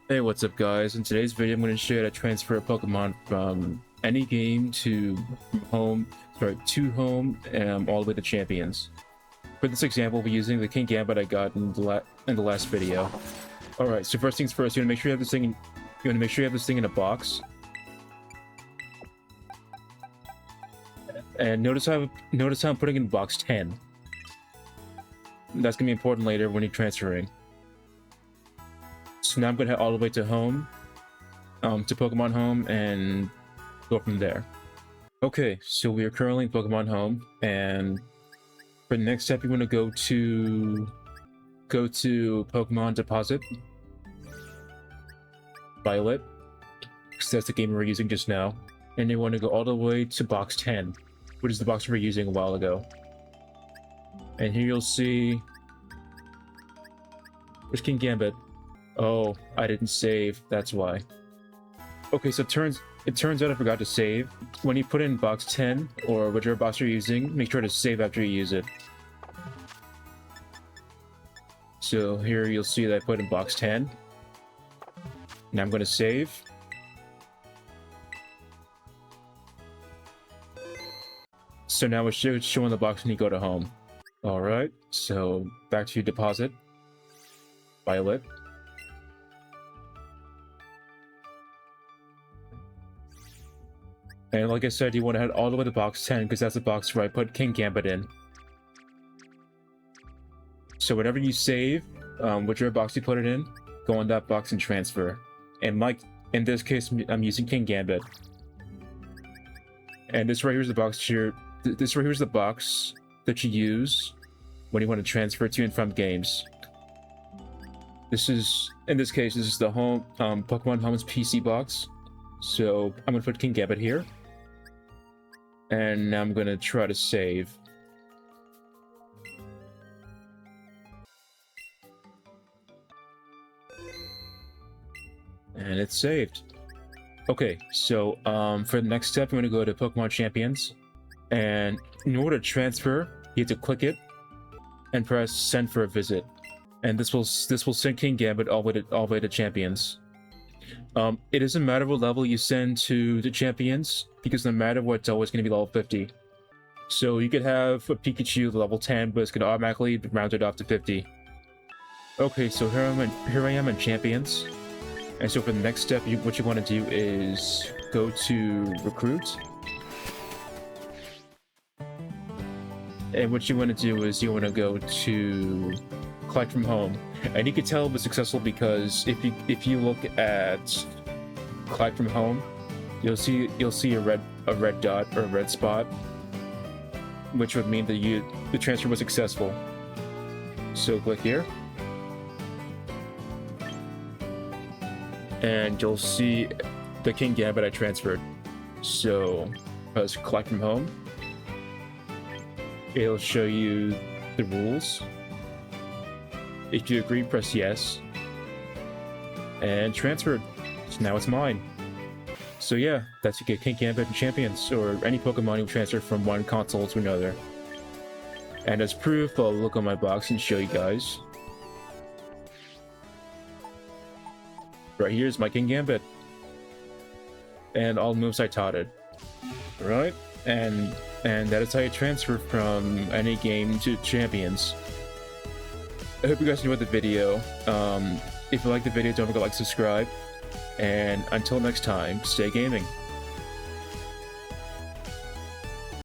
Hey, what's up guys? In today's video I'm going to show you how to transfer a Pokemon from any game to home, to home, all the way to champions. For this example, we'll be using the Kingambit I got in the last video. Alright, so first things first, you want to make sure you have this thing in a box. And notice how I'm putting in box 10. That's going to be important later when you're transferring. So now I'm going to head all the way to home, to Pokemon Home, and go from there. Okay, so we are currently in Pokemon Home, and for the next step, you want to go to Pokemon Deposit, Violet, because that's the game we were using just now, and you want to go all the way to box 10, which is the box we were using a while ago. And here you'll see, where's Kingambit? Oh, I didn't save, that's why. Okay, so it turns out I forgot to save. When you put in box 10, or whichever box you're using, make sure to save after you use it. So here you'll see that I put in box 10. Now I'm going to save. So now it should show in the box when you go to home. Alright, so back to deposit. Violet. And like I said, you want to head all the way to box 10 because that's the box where I put Kingambit in. So whenever you save, whichever box you put it in, go on that box and transfer. And in this case, I'm using Kingambit. And this right here is the box that you use when you want to transfer to and from games. In this case, this is the home Pokemon Home's PC box. So I'm gonna put Kingambit here. And I'm gonna try to save. And it's saved. Okay, so for the next step, I'm gonna go to Pokemon Champions. And in order to transfer, you have to click it and press send for a visit. And this will send Kingambit all the way to Champions. It doesn't matter what level you send to the champions, because no matter what, it's always going to be level 50. So you could have a Pikachu level 10, but it's going to automatically round it off to 50. Okay, so here I am in champions. And so for the next step, what you want to do is go to recruit. And what you want to do is you want to go to collect from home. And you can tell it was successful because if you look at collect from home, you'll see a red dot or a red spot, which would mean that the transfer was successful. So click here, and you'll see the Kingambit I transferred. So press collect from home. It'll show you the rules. If you agree, press yes. And transferred. So now it's mine. So yeah, that's you get Kingambit and Champions, or any Pokemon you transfer from one console to another. And as proof, I'll look on my box and show you guys. Right here's my Kingambit. And all moves I taught it. Right? And that is how you transfer from any game to Champions. I hope you guys enjoyed the video. If you liked the video, don't forget to like, subscribe, and until next time, stay gaming.